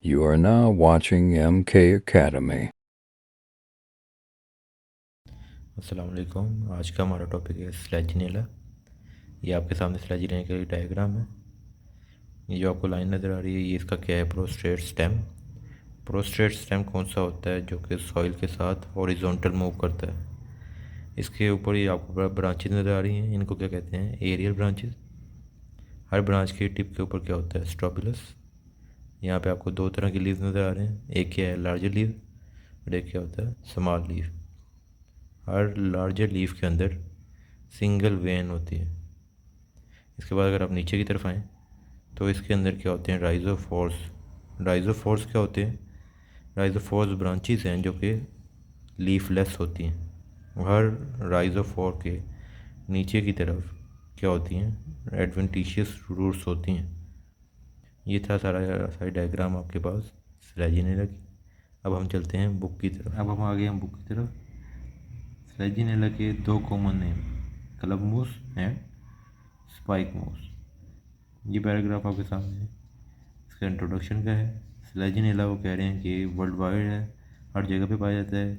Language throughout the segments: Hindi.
You are now watching MK Academy. अस्सलाम वालेकुम। आज का हमारा टॉपिक है स्लेजिनेला। ये आपके सामने स्लेजिनेला का डायग्राम है। ये जो आपको लाइन नज़र आ रही है ये इसका क्या है, प्रोस्ट्रेट स्टेम। प्रोस्ट्रेट स्टेम कौन सा होता है जो कि सॉइल के साथ हॉरिजॉन्टल मूव करता है। इसके ऊपर ये आपको ब्रांचेज नज़र आ रही हैं, इनको क्या कहते हैं, एरियल ब्रांचेज। हर ब्रांच के टिप के ऊपर क्या होता है, स्ट्रोबिलस। यहाँ पे आपको दो तरह के लीव नज़र आ रहे हैं, एक क्या है लार्जर लीव और एक क्या होता है स्मॉल लीव। हर लार्जर लीव के अंदर सिंगल वेन होती है। इसके बाद अगर आप नीचे की तरफ आएँ तो इसके अंदर क्या होते हैं, राइजोफोर्स। राइजोफोर्स क्या होते हैं, राइजोफोर्स ब्रांचेस हैं जो कि लीफलेस होती हैं। हर राइजोफोर के नीचे की तरफ क्या होती हैं, एडवेंटिशियस रूट्स होती हैं। ये था सारी डायग्राम आपके पास स्लेजिनेला की। अब हम चलते हैं बुक की तरफ। अब हम आ गए हैं बुक की तरफ। स्लेजिनेला के दो common name, club moss and spike moss. ये पैराग्राफ आपके सामने है। इसका इंट्रोडक्शन का है। स्लेजिनेला वो कह रहे हैं कि वर्ल्ड वाइड है, हर जगह पे पाया जाता है।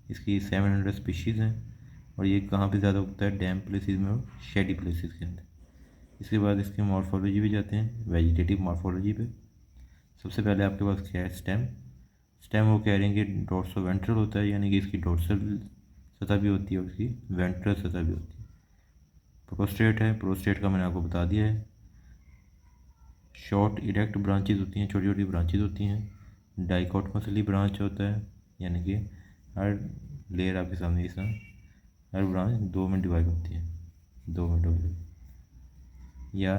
इसकी 700 स्पीशीज़ हैं और ये कहाँ पे ज़्यादा उगता है, डैम्प प्लेसेस में और शेडी प्लेसेस के अंदर। इसके बाद इसकी मॉर्फोलॉजी भी जाते हैं, वेजिटेटिव मॉर्फोलॉजी पे। सबसे पहले आपके पास क्या है, स्टेम। स्टेम वो कह रहे हैं कि डोर्सो वेंट्रल होता है, यानी कि इसकी डोर्सल सतह भी होती है और इसकी वेंट्रल सतह भी होती है। प्रोस्टेट है, प्रोस्टेट का मैंने आपको बता दिया है। शॉर्ट इरेक्ट ब्रांचेज होती हैं, छोटी छोटी ब्रांचेज होती हैं। डाइकोटमसली ब्रांच होता है, यानी कि हर लेयर आपके सामने इस हर ब्रांच दो में डिवाइड होती है, दो में डिवाइड। या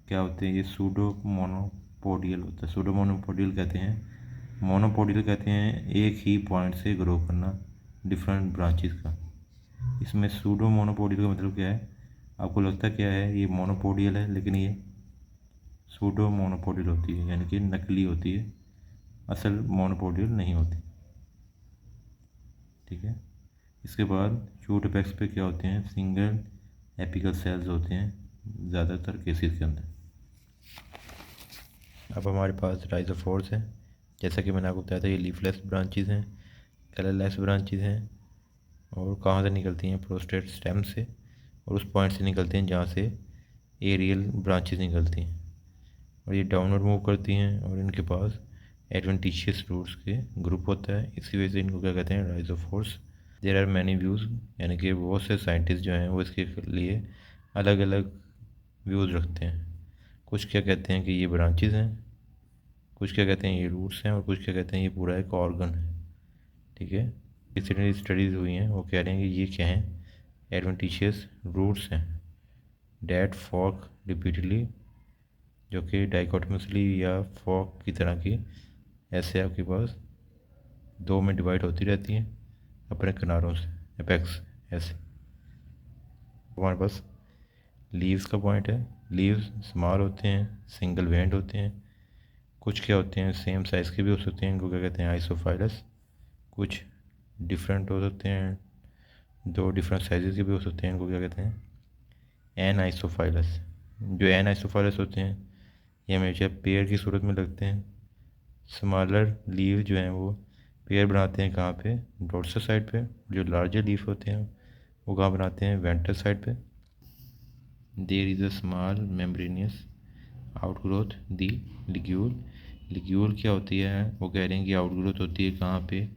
क्या होते हैं, ये सूडो मोनोपोडियल होता है। सूडो मोनोपोडियल कहते हैं, मोनोपोडियल कहते हैं एक ही पॉइंट से ग्रो करना डिफरेंट ब्रांचेस का। इसमें सूडो मोनोपोडियल का मतलब क्या है, आपको लगता क्या है ये मोनोपोडियल है, लेकिन ये सूडो मोनोपोडियल होती है, यानी कि नकली होती है, असल मोनोपोडियल नहीं होती। ठीक है। इसके बाद शूट एपेक्स पे क्या होते हैं, सिंगल एपिकल सेल्स होते हैं ज़्यादातर केसेस के अंदर। अब हमारे पास राइजोफोर्स हैं। जैसा कि मैंने आपको बताया था, ये लीफलेस ब्रांचेस हैं, कलरलेस ब्रांचेस हैं। और कहाँ से निकलती हैं, प्रोस्टेट स्टेम से, और उस पॉइंट से निकलती हैं जहाँ से एरियल ब्रांचेस निकलती हैं और ये डाउनवर्ड मूव करती हैं और इनके पास एडवेंटिशियस रूट्स के ग्रुप होता है। इसी वजह से इनको क्या कहते हैं, राइजोफोर्स। देयर आर मैनी व्यूज़, यानी कि बहुत से साइंटिस्ट जो हैं वो इसके लिए अलग अलग व्यूज़ रखते हैं। कुछ क्या कहते हैं कि ये ब्रांचेस हैं, कुछ क्या कहते हैं ये रूट्स हैं, और कुछ क्या कहते हैं ये पूरा एक ऑर्गन है। ठीक है। जितनी स्टडीज़ हुई हैं वो कह रहे हैं कि ये क्या हैं, एडवेंटिशियस रूट्स हैं डैट फॉर्क रिपीटली, जो कि डाइकोटमसली या फॉर्क की तरह की ऐसे आपके पास दो में डिवाइड होती रहती हैं अपने किनारों से, एपेक्स ऐसे। हमारे पास लीव्स का पॉइंट है। लीव्स स्मॉल होते हैं, सिंगल वेंट होते हैं। कुछ क्या होते हैं, सेम साइज़ के भी हो सकते हैं, इनको क्या कहते हैं, आइसोफाइलस। कुछ डिफरेंट हो सकते हैं, दो डिफरेंट साइजेस के भी हो सकते हैं, इनको क्या कहते हैं, एन आइसोफाइलस। जो एन आइसोफाइलस होते हैं ये हमेशा पेयर की सूरत में लगते हैं। स्मॉलर लीव जो हैं वो पेयर बनाते हैं कहाँ पे, डोर्सल साइड पे। जो लार्जर लीव होते हैं वो कहाँ बनाते हैं, वेंट्रल साइड पे। There is a small membranous outgrowth the ligule. Ligule क्या होती है, वो कह रहे हैं कि आउटग्रोथ होती है कहाँ पे,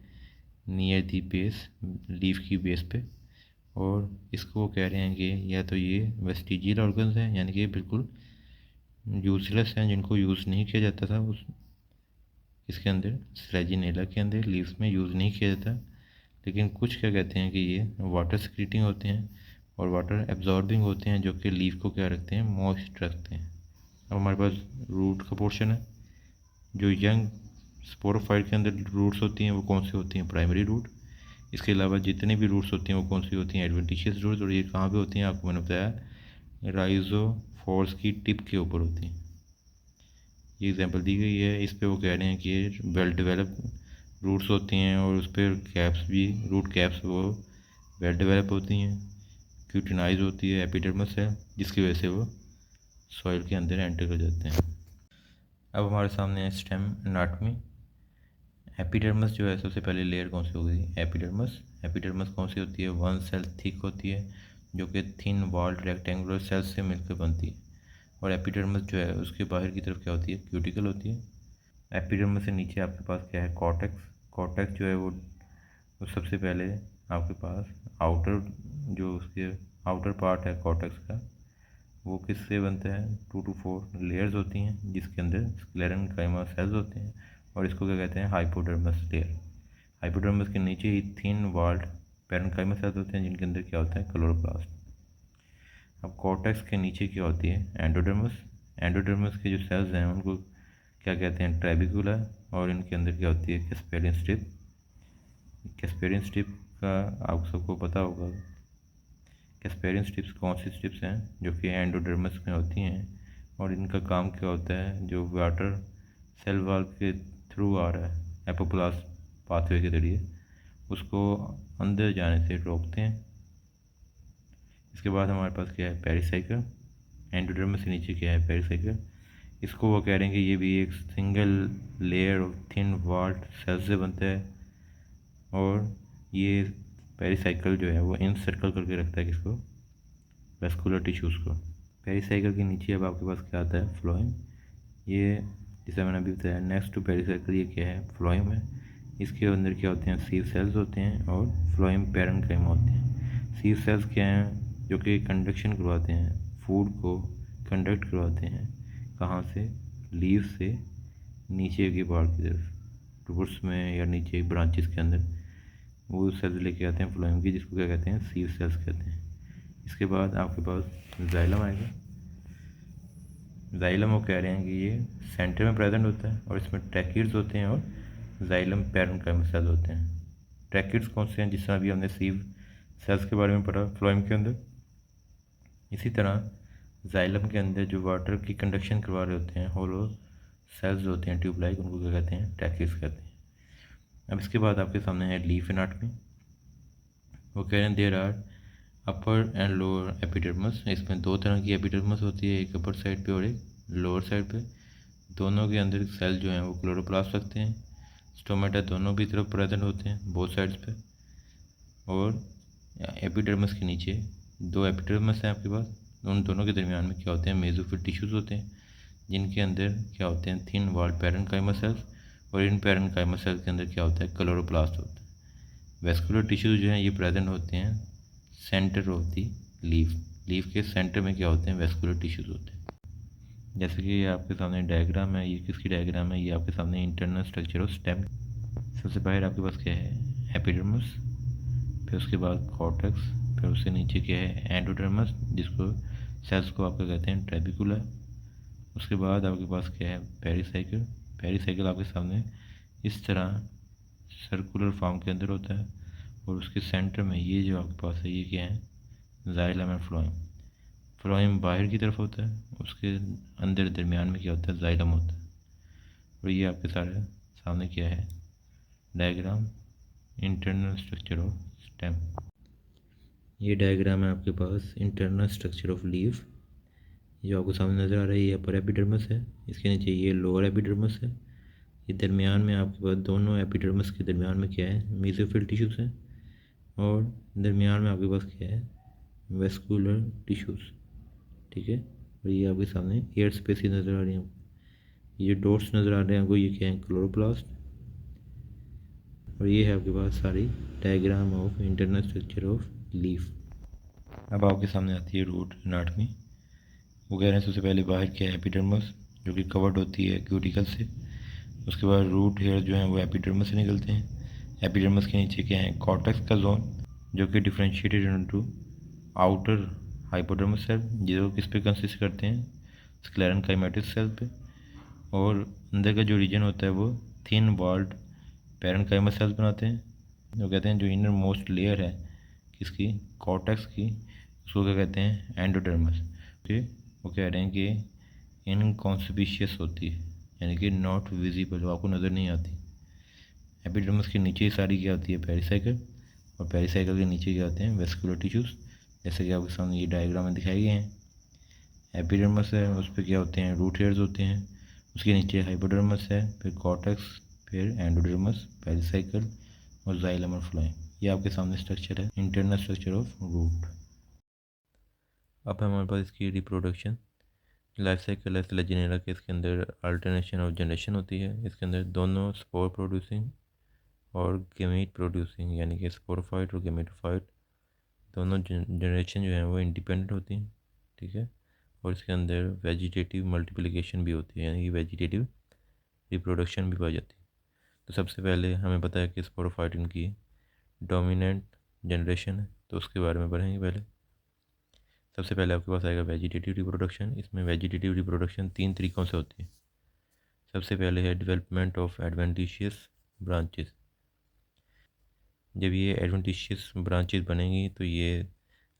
नियर दी बेस, लीफ की बेस पे। और इसको वो कह रहे हैं कि या तो ये वेस्टिजियल ऑर्गन्स हैं, यानी कि बिल्कुल यूजलेस हैं, जिनको यूज़ नहीं किया जाता था उस इसके अंदर, स्लेजिनेला के अंदर लीव्स में यूज़ नहीं किया जाता। लेकिन कुछ क्या कहते हैं कि ये वाटर सिक्रीटिंग होते हैं और वाटर एब्जॉर्बिंग होते हैं, जो कि लीव को क्या रखते हैं, मॉइस्ट रखते हैं। अब हमारे पास रूट का पोर्शन है। जो यंग स्पोरोफाइट के अंदर रूट्स होती हैं वो कौन सी होती हैं, प्राइमरी रूट। इसके अलावा जितनी भी रूट्स होती हैं वो कौन सी होती हैं, एडवेंटिशियस रूट्स। और ये कहाँ पे होती हैं, आपको मैंने बताया राइजोफोर्स की टिप के ऊपर होती हैं। ये एग्जांपल दी गई है, इस पे वो कह रहे हैं कि वेल डेवलप रूट्स होती हैं और उस पर कैप्स भी, रूट कैप्स वो वेल डेवलप होती हैं। क्यूटिनाइज होती है एपिडर्मिस है, जिसकी वजह से वो सॉइल के अंदर एंटर कर जाते हैं। अब हमारे सामने है स्टेम एनाटॉमी। एपिडर्मस जो है सबसे पहले लेयर कौन सी होगी? एपिडर्मस। एपिडर्मस कौन सी होती है? वन सेल थिक होती है, जो कि थिन वॉल्ड रेक्टेंगुलर सेल्स से मिलकर बनती है। और एपिडर्मस जो है उसके बाहर की तरफ क्या होती है? क्यूटिकल होती है। एपिडर्मस से नीचे आपके पास क्या है? कॉर्टेक्स। कॉर्टेक्स जो है वो सबसे पहले आपके पास आउटर, जो उसके आउटर पार्ट है कॉर्टेक्स का, वो किससे बनता है? 2 to 4 लेयर्स होती हैं, जिसके अंदर स्क्लेरेन्काइमा सेल्स होते हैं, और इसको क्या कहते हैं? हाइपोडर्मस लेयर। हाइपोडर्मस के नीचे ही थिन वॉल्ड पैरेन्काइमा सेल्स होते हैं, जिनके अंदर क्या होता है? क्लोरोप्लास्ट। अब कॉर्टेक्स के नीचे क्या होती है? एंडोडर्मस। एंडोडर्मस के जो सेल्स हैं उनको क्या कहते हैं? ट्रेबिकुला। और इनके अंदर क्या होती है? Casparian strip. कैस्पेरियन स्ट्रिप का आप सबको पता होगा। कैस्पेरियन स्ट्रिप्स कौन सी स्ट्रिप्स हैं? जो कि एंडोडर्मस में होती हैं, और इनका काम क्या होता है? जो वाटर सेल वॉल के थ्रू आ रहा है एपोप्लास्ट पाथवे के जरिए, उसको अंदर जाने से रोकते हैं। इसके बाद हमारे पास क्या है? पेरिसाइकिल। एंडोडर्मस से नीचे क्या है? पेरिसाइकिल। इसको वो कह रहे हैं कि ये भी एक single layer of thin walled cell से बनता है, और ये पेरिसाइकिल जो है वो इनसर्कल करके रखता है किसको? वेस्कुलर टिश्यूज़ को। पेरिसाइकिल के नीचे अब आपके पास क्या आता है? फ्लोएम। ये जैसे मैंने अभी बताया, नेक्स्ट टू पेरिसाइकिल ये क्या है? फ्लोएम है। इसके अंदर क्या होते हैं? सीव सेल्स होते हैं, और फ्लोएम पैरेन्काइमा होते हैं। सीव सेल्स क्या हैं? जो कि कंडक्शन करवाते हैं, फूड को कंडक्ट करवाते हैं। कहाँ से? लीव से नीचे के पार्ट की तरफ, रूट्स में या नीचे ब्रांचेस के अंदर वो सेल्स लेके आते हैं फ्लोएम की, जिसको क्या कहते हैं? सीव सेल्स कहते हैं। इसके बाद आपके पास जाइलम आएगा। जाइलम वो कह रहे हैं कि ये सेंटर में प्रेजेंट होता है, और इसमें ट्रैकिड्स होते हैं और जाइलम पैरेन्काइमा सेल्स होते हैं। ट्रैकिड्स कौन से हैं? जिस तरह अभी हमने सीव सेल्स के बारे में पढ़ा फ्लोएम के अंदर, इसी तरह जाइलम के अंदर जो वाटर की कंडक्शन करवा रहे होते हैं होलो सेल्स होते हैं ट्यूब लाइक, उनको क्या कहते हैं? ट्रैकिड्स कहते हैं। अब इसके बाद आपके सामने है लीफ एनाटॉमी। वो कह रहे हैं there are upper and lower epidermis. इसमें दो तरह की एपिडर्मस होती है, एक अपर साइड पे और एक लोअर साइड पे। दोनों के अंदर सेल जो हैं वो क्लोरोप्लास्ट रखते हैं। स्टोमेटा दोनों भी तरफ प्रेजेंट होते हैं, बोथ साइड्स पे। और एपिडर्मस के नीचे दो एपिडर्मस हैं आपके पास, उन दोनों के दरमियान में क्या होते हैं? मेसोफिल टिश्यूज़ होते हैं, जिनके अंदर क्या होते हैं? थिन वॉल्ड पैरेन्काइमा सेल्स, और इन पैरेन्काइमा सेल्स के अंदर क्या होता है? क्लोरोप्लास्ट होता है। वेस्कुलर टिश्यूज जो हैं ये प्रेजेंट होते हैं centre of the leaf. Leaf के सेंटर में क्या होते हैं? वेस्कुलर टिश्यूज होते हैं। जैसे कि ये आपके सामने डायग्राम है, ये किसकी डायग्राम है? ये आपके सामने इंटरनल स्ट्रक्चर ऑफ स्टेम। सबसे पहले आपके पास क्या है? एपिडर्मस, फिर उसके बाद कॉर्टेक्स, फिर उससे नीचे क्या है? एंडोडर्मस, जिसको सेल्स को आपका कहते हैं ट्रेबिकुला। उसके बाद आपके पास क्या है? पेरिसाइकिल। पेरिसाइकिल आपके सामने इस तरह सर्कुलर फॉर्म के अंदर होता है, और उसके सेंटर में ये जो आपके पास है ये क्या है? Xylem and phloem. फ्लोएम बाहर की तरफ होता है, उसके अंदर दरमियान में क्या होता है? जाइलम होता है। और ये आपके सारे सामने क्या है? Diagram internal structure of stem. ये डायग्राम है आपके पास इंटरनल स्ट्रक्चर ऑफ लीफ, जो आपको सामने नज़र आ रहा है। ये अपर एपिडर्मस है, इसके नीचे ये लोअर एपिडर्मस है। ये दरमियान में आपके पास दोनों एपिडर्मस के दरमियान में क्या है? मेसोफिल टिश्यूज़ हैं, और दरमियान में आपके पास क्या है? Vascular tissues. ठीक है। और ये आपके सामने एयर स्पेसिस नज़र आ रही हैं। ये जो डॉट्स नज़र आ रहे हैं आपको, ये क्या है? क्लोरोप्लास्ट। और ये है आपके पास सारी diagram of internal structure of leaf. अब आपके सामने आती है रूट एनाटॉमी। वो कह रहे हैं सबसे पहले बाहर क्या है? एपिडर्मस, जो कि कवर्ड होती है क्यूटिकल से। उसके बाद रूट हेयर जो हैं वो एपिडर्मस से निकलते हैं। एपिडर्मस के नीचे क्या है? कॉर्टेक्स का जोन, जो कि डिफ्रेंशिएटेड इनटू आउटर हाइपोडर्मस सेल, जो किस पे कंसिस्ट करते हैं? स्क्लेरेन्काइमेटिस सेल पे। और अंदर का जो रीजन होता है वो थिन वॉल्ड पैरेन्काइमा सेल्स बनाते हैं। जो कहते हैं जो इनर मोस्ट लेयर है किसकी? कॉर्टेक्स की, उसको क्या कहते हैं? एंडोडर्मस। ओके, वो कह रहे हैं कि इनकॉन्स्पिशियस होती है, यानी कि नॉट विजिबल, आपको नज़र नहीं आती। एपिडर्मस के नीचे ही सारी क्या होती है? पेरिसाइकिल। और पेरिसाइकिल के नीचे क्या होते हैं? वेस्कुलर टिश्यूज़, जैसे कि आपके सामने ये डायग्राम में दिखाए गए हैं। एपिडर्मस है, उस पर क्या होते हैं? रूट हेयर्स होते हैं। उसके नीचे हाइपोडर्मस है, फिर कॉर्टेक्स, फिर एंडोडर्मस, पेरिसाइकल और जाइलम और फ्लोएम। ये आपके सामने स्ट्रक्चर है, इंटरनल स्ट्रक्चर ऑफ रूट। अब हमारे पास इसकी रिप्रोडक्शन लाइफ साइकिल है लेजिनेरा के। इसके अंदर अल्टरनेशन ऑफ जनरेशन होती है। इसके अंदर दोनों स्पोर प्रोड्यूसिंग और गेमीट प्रोड्यूसिंग यानी कि स्पोरोफाइट और गेमेटोफाइट दोनों जनरेशन जो है वो इंडिपेंडेंट होती हैं, ठीक है। और इसके अंदर वेजिटेटिव मल्टीप्लिकेशन भी होती है यानी कि वेजिटेटिव रिप्रोडक्शन भी पाई जाती है। तो सबसे पहले हमें पता है कि स्पोरोफाइट इनकी डोमिनेंट जनरेशन है, तो उसके बारे में पढ़ेंगे पहले। सबसे पहले आपके पास आएगा वेजिटेटिव रिप्रोडक्शन। इसमें वेजिटेटिव रिप्रोडक्शन 3 तरीक़ों से होती है। सबसे पहले है डेवलपमेंट ऑफ एडवेंटिशियस ब्रांचेस। जब ये एडवेंटिशियस ब्रांचेस बनेंगी तो ये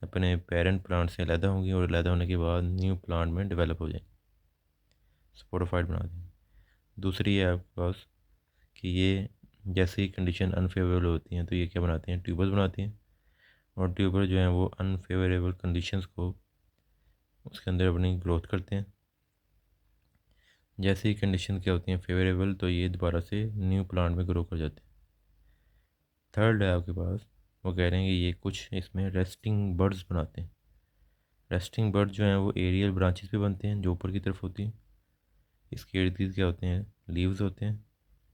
अपने पेरेंट प्लांट से अलहदा होंगी और अलहदा होने के बाद न्यू प्लांट में डेवलप हो जाएंगी, स्पोरोफाइट बना देंगे। दूसरी है आपके पास कि ये जैसे ही कंडीशन अनफेवरेबल होती हैं तो ये क्या बनाती हैं, ट्यूबर्स बनाती हैं। और ट्यूबर जो हैं वो अनफेवरेबल कंडीशंस को उसके अंदर अपनी ग्रोथ करते हैं। जैसे ही कंडीशन क्या होती हैं फेवरेबल तो ये दोबारा से न्यू प्लांट में ग्रो कर जाते हैं। थर्ड है आपके पास, वो कह रहे हैं कि ये कुछ इसमें रेस्टिंग बर्ड्स बनाते हैं। रेस्टिंग बर्ड जो हैं वो एरियल ब्रांचेस पे बनते हैं जो ऊपर की तरफ होती हैं। इसके इर्द गिर्द क्या होते हैं, लीव्स होते हैं।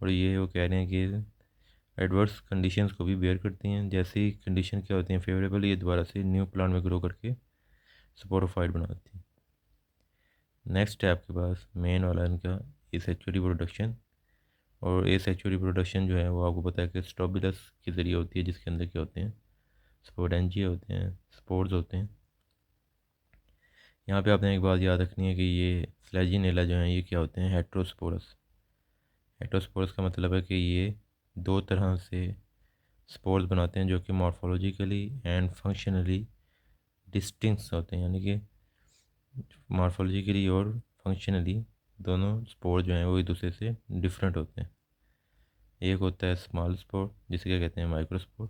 और ये वो कह रहे हैं कि एडवर्स कंडीशंस को भी बेयर करती हैं। जैसे ही कंडीशन क्या होती हैं फेवरेबल, ये दोबारा से न्यू प्लांट में ग्रो करके स्पोरोफाइट बनाती हैं। नेक्स्ट है आपके पास मेन वाला इनका एसेक्सुअल रिप्रोडक्शन। और एसेक्सुअल रिप्रोडक्शन जो है वो आपको पता है कि स्ट्रोबिलस के ज़रिए होती है, जिसके अंदर क्या होते हैं, स्पोरेंजिया होते हैं, स्पोर्स होते हैं। यहाँ पे आपने एक बात याद रखनी है कि ये फ्लैजिनेला जो है ये क्या होते हैं, हेट्रोस्पोरस। हेट्रोस्पोरस का मतलब है कि ये दो तरह से स्पोर्स बनाते हैं जो कि मॉर्फोलॉजिकली एंड फंक्शनली डिस्टिंक्ट होते हैं, यानी कि मॉर्फोलॉजिकली और फंक्शनली दोनों स्पोर जो हैं वो एक दूसरे से डिफरेंट होते हैं। एक होता है स्मॉल स्पोर जिसे क्या कहते हैं, माइक्रोस्पोर,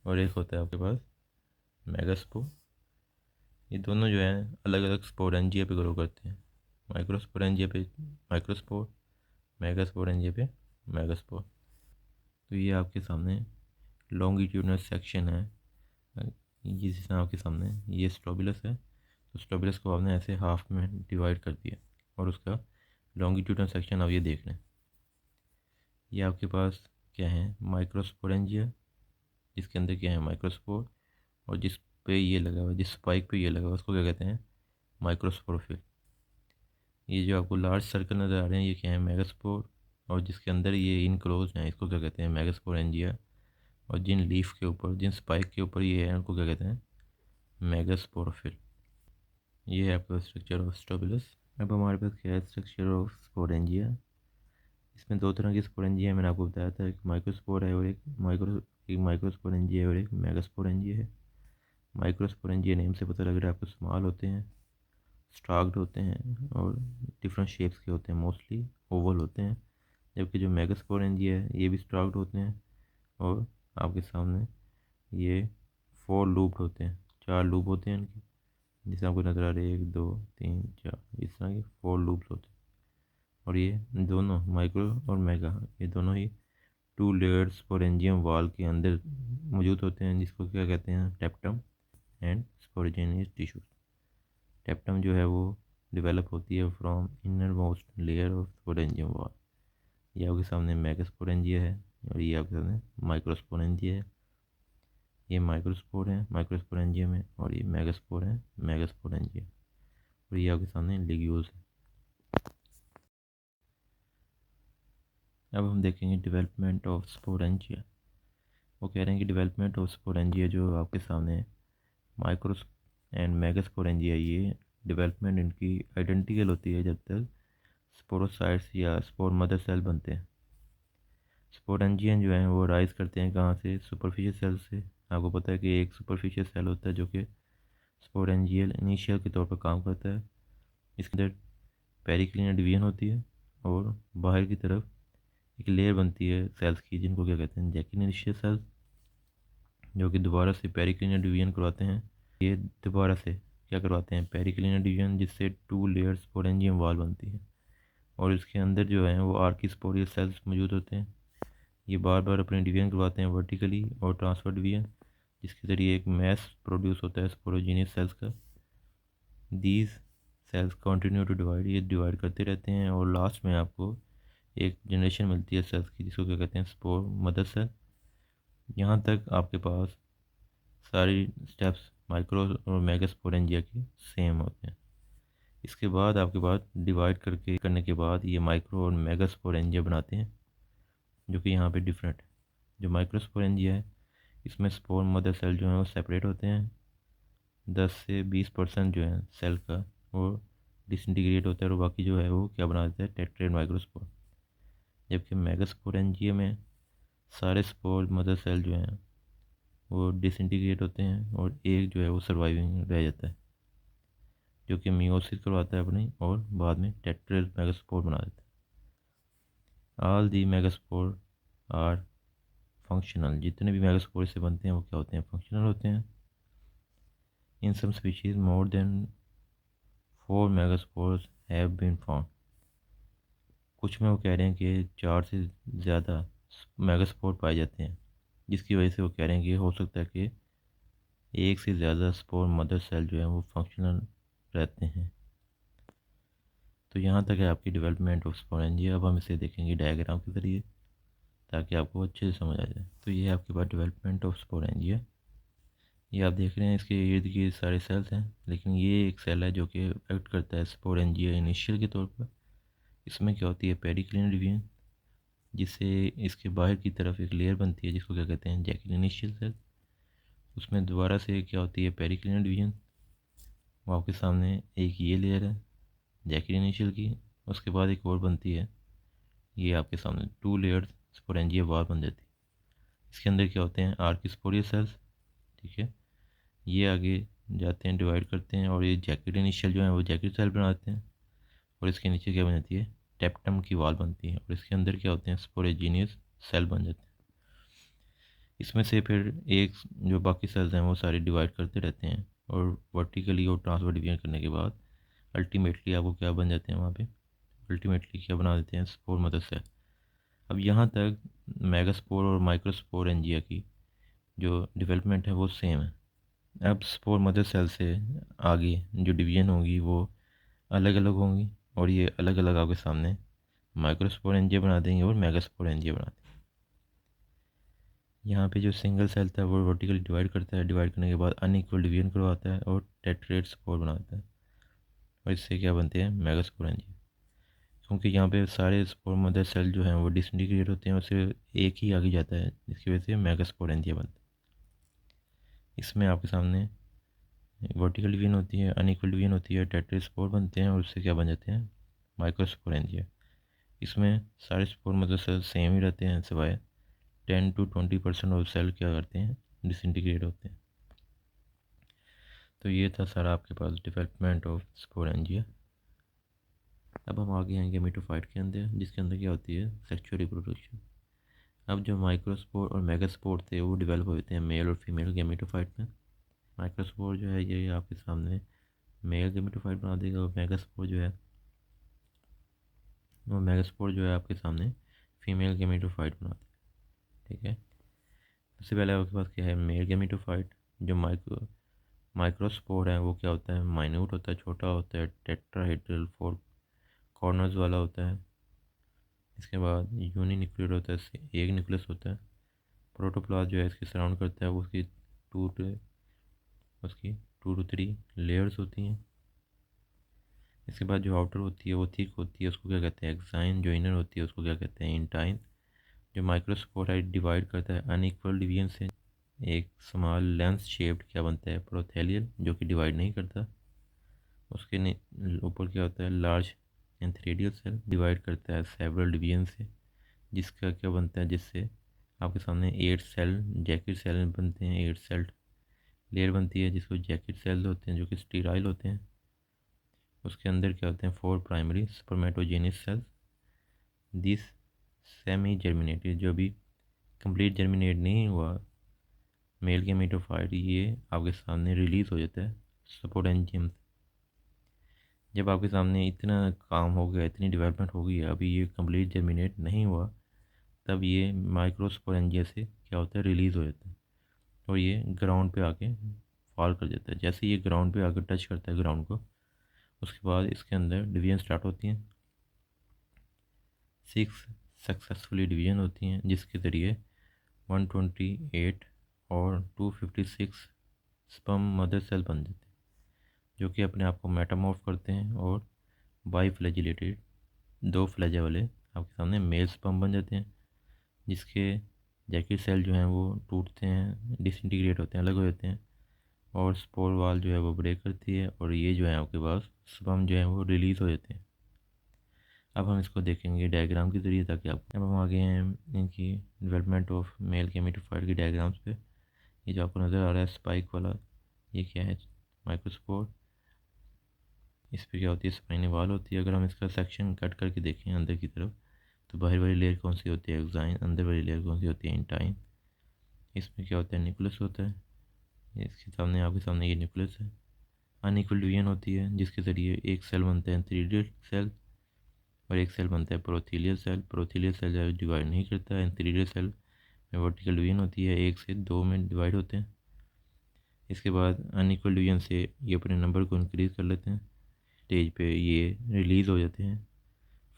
और एक होता है आपके पास मेगास्पोर। ये दोनों जो है अलग अलग स्पोरेंजिया पे ग्रो करते हैं। माइक्रोस्पोरेंजिया पे माइक्रोस्पोर, मेगास्पोरेंजिया पे मेगास्पोर। तो ये आपके सामने लॉन्गिट्यूडनल सेक्शन है, जिसमें आपके सामने ये स्ट्रोबिलस है। तो स्ट्रोबिलस को आपने ऐसे हाफ में डिवाइड कर दिया और उसका लॉन्गिट्यूडनल सेक्शन आप ये देख लें। ये आपके पास क्या है, माइक्रोस्पोरेंजिया, जिसके अंदर क्या है माइक्रोस्पोर, और जिस पे ये लगा हुआ, जिस स्पाइक पे ये लगा हुआ उसको क्या कहते हैं, माइक्रोस्पोरोफिल। ये जो आपको लार्ज सर्कल नज़र आ रहे हैं ये क्या है, मेगास्पोर, और जिसके अंदर ये इनक्लोज हैं इसको क्या कहते हैं, मेगास्पोरेंजिया। और जिन लीफ के ऊपर, जिन स्पाइक के ऊपर ये है उनको क्या कहते हैं, मेगास्पोरोफिल। ये है आपका स्ट्रक्चर ऑफ स्ट्रोबिलस। अब हमारे पास क्या है, स्ट्रक्चर ऑफ स्पोरेंजिया। इसमें दो तरह की स्पोरेंजिया है, मैंने आपको बताया था, एक माइक्रोस्पोर है और एक माइक्रोस्पोरेंजिया है और एक मेगास्पोरेंजिया है। माइक्रोस्पोरेंजिया नेम से पता लग रहा है आपको स्मॉल होते हैं, स्टार्क्ड होते हैं और डिफरेंट शेप्स के होते हैं, मोस्टली ओवल होते हैं। जबकि जो मेगास्पोरेंजिया है ये भी स्टार्क्ड होते हैं और आपके सामने ये 4 लूप्ड होते हैं, 4 लूप होते हैं इनके, जैसे आपको नज़र आ रही है 1 2 3 4, इस तरह के 4 लूप्स होते हैं। और ये दोनों माइक्रो और मेगा ये दोनों ही 2 लेयर्ड स्पोरेंजियम वाल के अंदर मौजूद होते हैं, जिसको क्या कहते हैं, टेप्टम एंड स्पोरेजियस टिश्यूज। टेप्टम जो है वो डेवलप होती है from inner most layer of sporangium वाल। ये आपके सामने मेगास्पोरेंजिया है और ये आपके सामने माइक्रोस्पोरेंजिया है। ये माइक्रोस्पोर है माइक्रोस्पोरेंजिया में, और ये मेगास्पोर है मेगास्पोरेंजिया, और ये आपके सामने लिग्यूल्स है। अब हम देखेंगे डेवलपमेंट ऑफ स्पोरेंजिया। वो कह रहे हैं कि डेवलपमेंट ऑफ स्पोरेंजिया जो आपके सामने माइक्रोस एंड मेगास्पोरेंजिया, ये डेवलपमेंट इनकी आइडेंटिकल होती है जब तक स्पोरोसाइट्स या स्पोर मदर सेल बनते हैं। स्पोरेंजियन जो हैं वो राइज करते हैं कहाँ से, सुपरफिशियल सेल से। आपको पता है कि एक सुपरफिशियल सेल होता है जो कि स्पोरेंजियल इनिशियल के तौर पर काम करता है। इसके अंदर पेरिक्लिनल डिवीजन होती है और बाहर की तरफ एक लेयर बनती है सेल्स की, जिनको क्या कहते हैं, जैकिनेशियस सेल्स, जो कि दोबारा से पेरिक्लिनल डिवीजन करवाते हैं। ये दोबारा से क्या करवाते हैं, पेरिक्लिनल डिवीजन, जिससे 2 लेयर्स स्पोरेंजियम वाल बनती है। और इसके अंदर जो है वो आर्किस्पोरियल सेल्स मौजूद होते हैं। ये बार बार अपनी डिवीजन करवाते हैं वर्टिकली और ट्रांसफर डिवीजन, जिसके ज़रिए एक मैस प्रोड्यूस होता है स्पोरोजीनियस सेल्स का। These cells continue to divide, ये डिवाइड करते रहते हैं और लास्ट में आपको एक जनरेशन मिलती है सेल्स की, जिसको क्या कहते हैं स्पोर मदर सेल। यहाँ तक आपके पास सारी स्टेप्स माइक्रो और मेगास्पोरेंजिया के सेम होते हैं। इसके बाद आपके पास डिवाइड करने के बाद ये माइक्रो और मेगास्पोरेंजिया बनाते हैं, जो कि यहाँ पे डिफरेंट है। जो माइक्रोस्पोरेंजिया है इसमें स्पोर मदर सेल जो है वो सेपरेट होते हैं, 10 से 20% जो है सेल का वो डिसइंटीग्रेट होता है और बाकी जो है वो क्या बना देता है टेट्रेड माइक्रोस्पोर। जबकि मेगास्पोरेंजिया में सारे स्पोर मदर सेल जो हैं वो डिसइंटीग्रेट होते हैं और एक जो है वो सर्वाइविंग रह जाता है, जो कि मियोसिस करवाता है अपनी और बाद में टेट्रेड मेगास्पोर बना देता है। All the megaspore are functional, जितने भी मेगास्पोर से बनते हैं वो क्या होते हैं फंक्शनल होते हैं। In some species more than 4 megaspores have been found, कुछ में वो कह रहे हैं कि 4 से ज़्यादा मेगास्पोर पाए जाते हैं, जिसकी वजह से वो कह रहे हैं कि हो सकता है कि एक से ज़्यादा स्पोर मदर सेल जो है वो फंक्शनल रहते हैं। तो यहाँ तक है आपकी डेवलपमेंट ऑफ स्पोरेंजिया। अब हम इसे देखेंगे डायग्राम के ज़रिए ताकि आपको अच्छे से समझ आ जाए। तो ये आपके पास डेवलपमेंट ऑफ स्पोरेंजिया, ये आप देख रहे हैं इसके इर्द गिर्द सारे सेल्स हैं, लेकिन ये एक सेल है जो कि एक्ट करता है स्पोरेंजिया इनिशियल के तौर पर। इसमें क्या होती है पेरिक्लिनल डिवीजन, जिससे इसके बाहर की तरफ एक लेयर बनती है जिसको क्या कहते हैं जैकिल इनिशियल सेल। उसमें दोबारा से क्या होती है पेरिक्लिनल डिवीजन, वो आपके सामने एक ये लेयर है जैकिल इनिशियल की, उसके बाद एक और बनती है, ये आपके सामने 2 लेयर्स स्पोरेंजिया बार बन जाती है। इसके अंदर क्या होते हैं आर्किस्पोरियल सेल्स, ठीक है, ये आगे जाते हैं डिवाइड करते हैं और ये जैकेट इनिशियल जो है वो जैकेट सेल बनाते हैं और इसके नीचे क्या बन जाती है टेप्टम की वाल बनती है और इसके अंदर क्या होते हैं स्पोरेजीनियस सेल बन जाते हैं। इसमें से फिर एक जो बाकी सेल्स हैं वो सारे डिवाइड करते रहते हैं और वर्टिकली और ट्रांसफर डिवीजन करने के बाद अल्टीमेटली आपको क्या बन जाते हैं वहाँ पे अल्टीमेटली क्या बना देते हैं स्पोर मदर सेल। अब यहाँ तक मेगास्पोर और माइक्रोस्पोर एंजिया की जो डेवलपमेंट है वो सेम है। अब स्पोर मदर सेल से आगे जो डिवीजन होगी वो अलग अलग होंगी और ये अलग अलग आपके सामने माइक्रोस्पोर एंजिया बना देंगे और मेगास्पोर एंजिया बना देंगे। यहाँ पे जो सिंगल सेल था वो वर्टिकली डिवाइड करता है, डिवाइड करने के बाद अनइक्वल डिवीजन करवाता है और टेट्रेट स्पोर बनाता है और इससे क्या बनते हैं मेगास्पोर एंजिया। क्योंकि यहाँ पे सारे स्पोर मदर सेल जो हैं वो डिसइंटीग्रेट होते हैं और सिर्फ एक ही आगे जाता है, जिसकी वजह से मेगास्पोर एंजिया बनता है। इसमें आपके सामने वर्टिकल डिवीजन होती है, अनइक्वल डिवीजन होती है, टेट्रेट स्पोर बनते हैं और उससे क्या बन जाते हैं माइक्रोस्पोर एंजिया। इसमें सारे स्पोर मदर सेल सेम ही रहते हैं, सिवाय 10 to 20% ऑफ सेल क्या करते हैं डिसइंटीग्रेट होते हैं। तो ये था सारा आपके पास डेवलपमेंट ऑफ स्पोरेंजिया। अब हम आगे आएंगे मीटोफाइट के अंदर, जिसके अंदर क्या होती है सेक्सुअल रिप्रोडक्शन। अब जो माइक्रोस्पोर और मेगास्पोर थे वो डेवलप होते हैं मेल और फीमेल गैमेटोफाइट में। माइक्रोस्पोर जो है ये आपके सामने मेल गैमेटोफाइट बना देगा और मेगास्पोर जो है आपके सामने फीमेल गैमेटोफाइट बना देगा, ठीक है। सबसे पहले आपके पास क्या है मेल गैमेटोफाइट। जो माइक्रोस्पोर है वो क्या होता है माइन्यूट होता है, छोटा होता है, टेट्राहेड्रल 4 कॉर्नर्स वाला होता है। इसके बाद यूनिन्यूक्लियर होता है, इससे एक न्यूक्लियस होता है। प्रोटोप्लास्ट जो है इसके सराउंड करता है, वो उसकी 2 to 3 लेयर्स होती हैं। इसके बाद जो आउटर होती है वो थिक होती है, उसको क्या कहते हैं एक्साइन। जो इनर होती है उसको क्या कहते हैं इंटाइन। जो माइक्रोस्पोराइड डिवाइड करता है अनइक्वल डिवीजन से, एक स्मॉल लेंस शेप्ड क्या बनता है प्रोथेलियल, जो कि डिवाइड नहीं करता। उसके ऊपर क्या होता है लार्ज एंथ्रेडियल सेल, डिवाइड करता है सेवरल डिवीजन से, जिसका क्या बनता है जिससे आपके सामने 8 सेल जैकेट सेल बनते हैं। 8 सेल लेयर बनती है जिसको जैकेट सेल होते हैं, जो कि स्टीराइल होते हैं। उसके अंदर क्या होते हैं 4 primary spermatogenesis cells. This semi germinated, जो भी कंप्लीट जर्मिनेट नहीं हुआ मेल गैमेटोफाइट, ये आपके सामने रिलीज हो जाता है स्पोरेंजियम। जब आपके सामने इतना काम हो गया, इतनी डेवलपमेंट हो गई है, अभी ये कंप्लीट जर्मिनेट नहीं हुआ, तब ये माइक्रोस्पोरेंजिया से क्या होता है, रिलीज़ हो जाता है और ये ग्राउंड पे आके फॉल कर जाता है। जैसे ये ग्राउंड पे आकर टच करता है ग्राउंड को, उसके बाद इसके अंदर डिवीजन स्टार्ट होती हैं। 6 सक्सेसफुली डिवीजन होती हैं, जिसके ज़रिए 128 और 256 स्पर्म मदर सेल बन जाते हैं, जो कि अपने आप को मेटामॉर्फ करते हैं और बाई फ्लैजिलेटेड, 2 फ्लैजा वाले आपके सामने मेल स्पर्म बन जाते हैं, जिसके जैकेट सेल जो हैं वो टूटते हैं, डिसइंटीग्रेट होते हैं, अलग हो जाते हैं और स्पोर वाल जो है वो ब्रेक करती है और ये जो है आपके पास स्पर्म जो है वो रिलीज़ हो जाते हैं। अब हम इसको देखेंगे डायग्राम के ज़रिए, ताकि आप, अब हम आगे हैं इनकी डेवलपमेंट ऑफ मेल गेमेटोफाइट की डायग्राम्स पे। ये जो आपको नज़र आ रहा है स्पाइक वाला, ये क्या है, माइक्रोस्पोर। इस पर क्या होती है, स्पाइनी वाल होती है। अगर हम इसका सेक्शन कट करके देखें अंदर की तरफ, तो बाहर वाली लेयर कौन सी होती है, एक्साइन। अंदर वाली लेयर कौन सी होती है, इंटाइन। इसमें क्या होता है, न्यूक्लियस होता है। इसके सामने, आपके सामने ये न्यूक्लियस है। अनइक्वल डिवीजन होती है, जिसके ज़रिए एक सेल बनता है एंथीरियल सेल और एक सेल बनता है प्रोथीलियल सेल। प्रोथीलियल सेल जो डिवाइड नहीं करता है, एंथीरियल सेल में वर्टिकल डिवीजन होती है, 1 से 2 में डिवाइड होते हैं। इसके बाद अनइक्वल डिवीजन से ये अपने नंबर को इंक्रीज़ कर लेते हैं, स्टेज पे ये रिलीज़ हो जाते हैं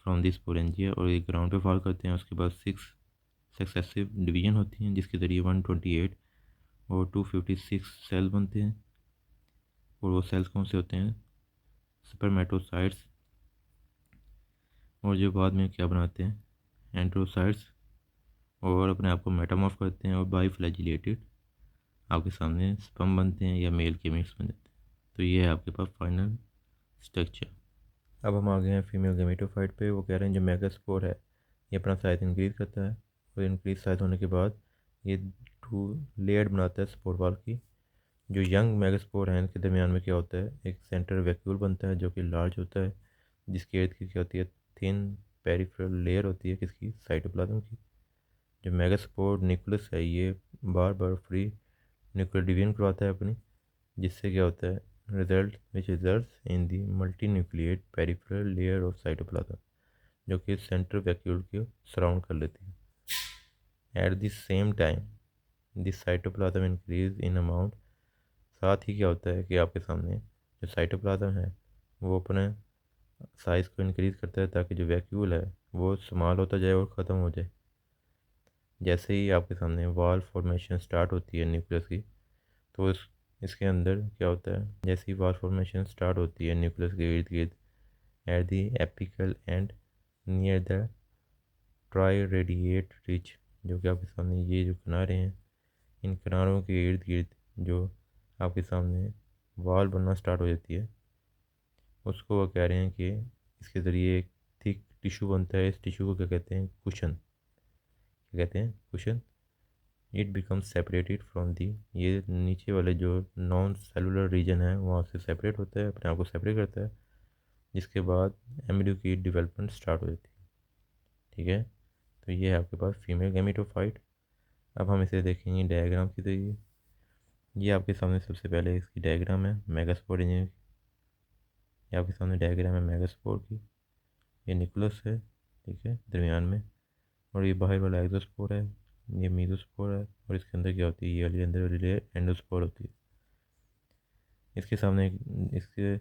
फ्रॉम दिस स्पोरेंजिया और ये ग्राउंड पे फॉल करते हैं। उसके बाद 6 सक्सेसिव डिवीजन होती हैं, जिसके ज़रिए 128 और 256 सेल बनते हैं। और वो सेल्स कौन से होते हैं, स्पर्मेटोसाइट्स, और जो बाद में क्या बनाते हैं, एंड्रोसाइट्स, और अपने आप को मेटामॉर्फ करते हैं और बाई फ्लैजिलेटेड आपके सामने स्पर्म बनते हैं या मेल गेमेट्स बन जाते हैं। तो ये है आपके पास फाइनल स्ट्रक्चर। अब हम आ गए हैं फीमेल गेमेटोफाइट पे। वो कह रहे हैं जो मेगास्पोर है ये अपना साइज़ इंक्रीज़ करता है और इंक्रीज साइज़ होने के बाद ये 2 लेयर बनाता है स्पोर वाल की। जो यंग मेगास्पोर हैं इनके दरमियान में क्या होता है, एक सेंटर वैक्यूल बनता है जो कि लार्ज होता है, जिसके इर्द की क्या होती है, थिन पेरिफेरल लेयर होती है किसकी, साइटोप्लाज्म की। जो मेगास्पोर न्यूक्लियस है ये बार बार फ्री न्यूक्लियर डिवीजन करवाता है अपनी, जिससे क्या होता है, results in the multi nucleate peripheral layer of cytoplasm, जो कि सेंटर वैक्यूल को सराउंड कर लेती है। At the same time this cytoplasm increase in amount. साथ ही क्या होता है कि आपके सामने जो साइटोप्लाज्म है वो अपने साइज़ को इंक्रीज़ करता है, ताकि जो वैक्यूल है वो स्मॉल होता जाए और ख़त्म हो जाए। जैसे ही आपके सामने वॉल फॉर्मेशन स्टार्ट होती है न्यूक्लियस की, तो इसके अंदर क्या होता है, जैसे ही वॉल फॉर्मेशन स्टार्ट होती है न्यूक्लियस के इर्द गिर्द, at the apical and near the try radiate rich, जो कि आपके सामने ये जो किनारे हैं, इन किनारों के इर्द गिर्द जो आपके सामने वॉल बनना स्टार्ट हो जाती है, उसको वो कह रहे हैं कि इसके ज़रिए एक थिक टिश्यू बनता है। इस टिश्यू को क्या कहते हैं, कुशन। क्या कहते हैं, cushion. It becomes separated from the, ये नीचे वाले जो नॉन सेलुलर रीजन है वहाँ से सेपरेट होता है, अपने आप को सेपरेट करता है, जिसके बाद एम्ब्रियो की डेवलपमेंट स्टार्ट हो जाती है। ठीक है, तो ये है आपके पास फीमेल गैमेटोफाइट। अब हम इसे देखेंगे डायग्राम की तरीके। ये आपके सामने सबसे पहले इसकी डायग्राम है मेगास्पोर इंजीनियर की। ये आपके सामने डायग्राम है मेगास्पोर की। ये निकुलस है, ठीक है, दरमियान में, और ये बाहर वाला एक्सोस्पोर है, ये मीजोस्पोर है, और इसके अंदर क्या होती है, ये वाली अंदर वाली लेयर एंडोस्पोर होती है। इसके सामने इसके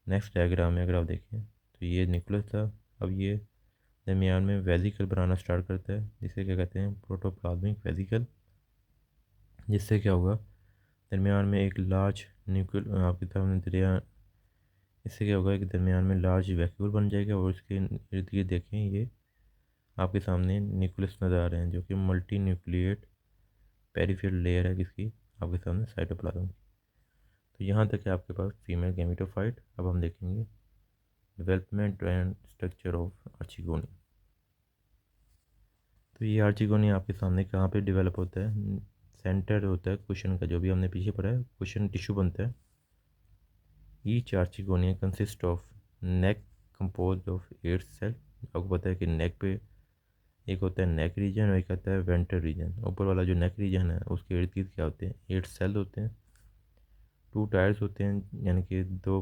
नेक्स्ट डायग्राम में अगर आप देखें तो ये न्यूक्लियस था, अब ये दरमियान में वेजिकल बनाना स्टार्ट करता है, जिसे क्या कहते हैं, प्रोटोप्लाज्मिक वेजिकल। जिससे क्या होगा, दरमियान में एक लार्ज न्यूक्लियर आपकी सामने दरिया, इससे क्या होगा कि दरमियान में लार्ज वैक्यूल बन जाएगा और इसके इर्द गिर्द देखें ये आपके सामने न्यूक्लियस नज़र आ रहे हैं, जो कि मल्टी न्यूक्लिएट पेरिफेरल लेयर है किसकी, आपके सामने साइटोप्लाज्म की। तो यहाँ तक है आपके पास फीमेल गैमेटोफाइट। अब हम देखेंगे डेवलपमेंट एंड स्ट्रक्चर ऑफ आर्चिगोनी। तो ये आर्चिगोनी आपके सामने कहाँ पे डेवलप होता है, सेंटर होता है कुशन का, जो भी हमने पीछे पढ़ा है, कुशन टिश्यू बनता है। Each archegonia consist of neck compose of 8 cell. आपको पता है कि नेक पे एक होता है नेक रीजन और एक होता है वेंटर रीजन। ऊपर वाला जो नेक रीजन है उसके इर्द गिर्द क्या होते हैं, 8 सेल होते हैं। 2 टायर्स होते हैं, यानी कि 2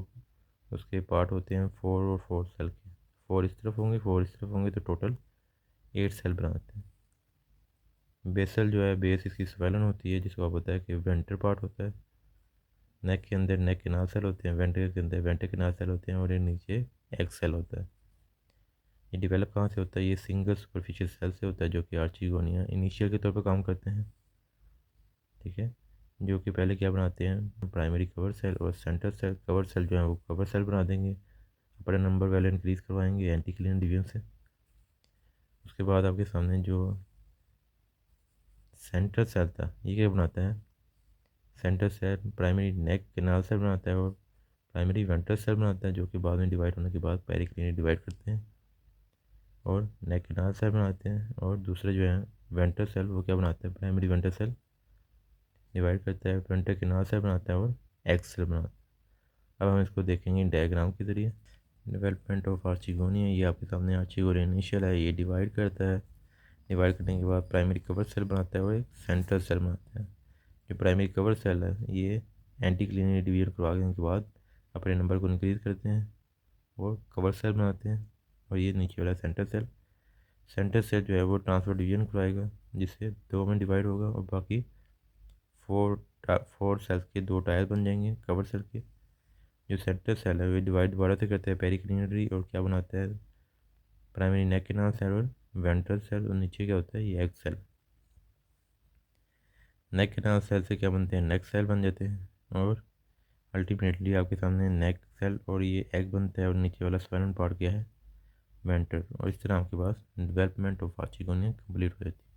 उसके पार्ट होते हैं 4 और 4 सेल के। 4 इस तरफ होंगे, 4 इस तरफ होंगे, तो टोटल 8 सेल बनाते हैं। बेसल जो है, बेस इसकी स्वेलन होती है, जिसको आप पता है कि वेंटर पार्ट होता है। नेक के अंदर नेक किनार सेल होते हैं, वेंटर के अंदर वेंटर किनार सेल होते हैं, और ये नीचे एग सेल होता है। ये डेवलप कहाँ से होता है? ये सिंगल सुपरफिशियल सेल से होता है, जो कि आर्चिगोनिया इनिशियल के तौर पर काम करते हैं। ठीक है, जो कि पहले क्या बनाते हैं, प्राइमरी कवर सेल और सेंटर सेल। कवर सेल जो है वो कवर सेल बना देंगे, अपना नंबर वैल्यू इंक्रीज़ करवाएंगे एंटी क्लीन डिवीजन से। उसके बाद आपके सामने जो सेंटर सेल था, ये क्या बनाता है? सेंटर सेल प्राइमरी नेक केनाल सेल बनाता है और प्राइमरी वेंट्रल सेल बनाता है, जो कि बाद में डिवाइड होने के बाद पेरिक्लिनिक डिवाइड करते हैं और नेक केनाल सेल बनाते हैं। और दूसरे जो है वेंट्रल सेल, वो क्या बनाते हैं? प्राइमरी वेंट्रल सेल डिवाइड करता है, वेंट्रल केनाल सेल बनाता है और एक्स सेल बनाता है। अब हम इसको देखेंगे डायग्राम के ज़रिए। डेवलपमेंट ऑफ आर्चिगोनिया, ये आपके सामने आर्चिगोनिया इनिशियल है, ये डिवाइड करता है। डिवाइड करने के बाद प्राइमरी कवर सेल बनाता है और एक सेंट्रल सेल बनाता है। जो प्राइमरी कवर सेल है, ये एंटी क्लीनिक डिवीजन करवाने के बाद अपने नंबर को इंक्रीज़ करते हैं और कवर सेल बनाते हैं। और ये नीचे वाला सेंटर सेल, सेंटर सेल जो है वो ट्रांसफर डिवीजन करवाएगा, जिससे 2 में डिवाइड होगा और बाकी 4 सेल्स के 2 टायर बन जाएंगे कवर सेल के। जो सेंटर सेल है वो डिवाइड दोबारा से करते हैं पेरिक्लिनरी, और क्या बनाता है? प्राइमरी नेक केनाल सेल और वेंट्रल सेल, और नीचे क्या होता है? ये एग सेल। नेक केनाल सेल से क्या बनते हैं? नेक सेल बन जाते हैं, और अल्टीमेटली आपके सामने नेक सेल और ये एग बनता है, और नीचे वाला स्पाइनल पार्ट क्या है? वेंटर। और इस तरह आपके पास डेवलपमेंट ऑफ आर्चिगोनिया कंप्लीट हो जाती है।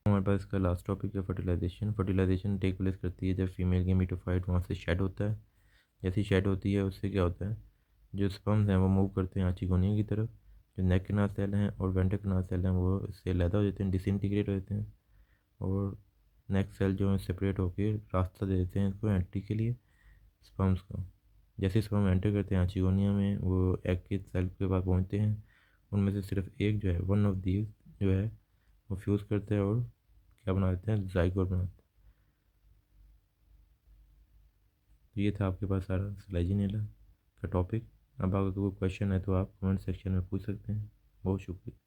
हमारे पास इसका लास्ट टॉपिक है फर्टिलाइजेशन। फर्टिलाइजेशन टेक प्लेस करती है जब फीमेल गेमेटोफाइट वहाँ से शेड होता है। जैसी शेड होती है उससे क्या होता है, जो स्पर्म्स हैं वो मूव करते हैं आर्चिगोनिया की तरफ। जो नेक केनाल सेल हैं और वेंटर केनाल सेल हैं वो इससे अलहदा हो जाते हैं, डिसइंटीग्रेट हो जाते हैं, और नेक सेल जो है सेपरेट होकर रास्ता दे देते हैं इसको एंट्री के लिए स्पर्म्स को। जैसे स्पर्म एंटर करते हैं आर्चिगोनिया में, वो एग के सेल के पास पहुंचते हैं। उनमें से सिर्फ एक जो है, वन ऑफ दीज जो है, वो फ्यूज़ करते हैं और क्या बना देते हैं? जाइगोट बनाते हैं। तो ये था आपके पास सारा स्लाइजिनेला का टॉपिक। अब अगर कोई क्वेश्चन है तो आप कमेंट सेक्शन में पूछ सकते हैं। बहुत शुक्रिया।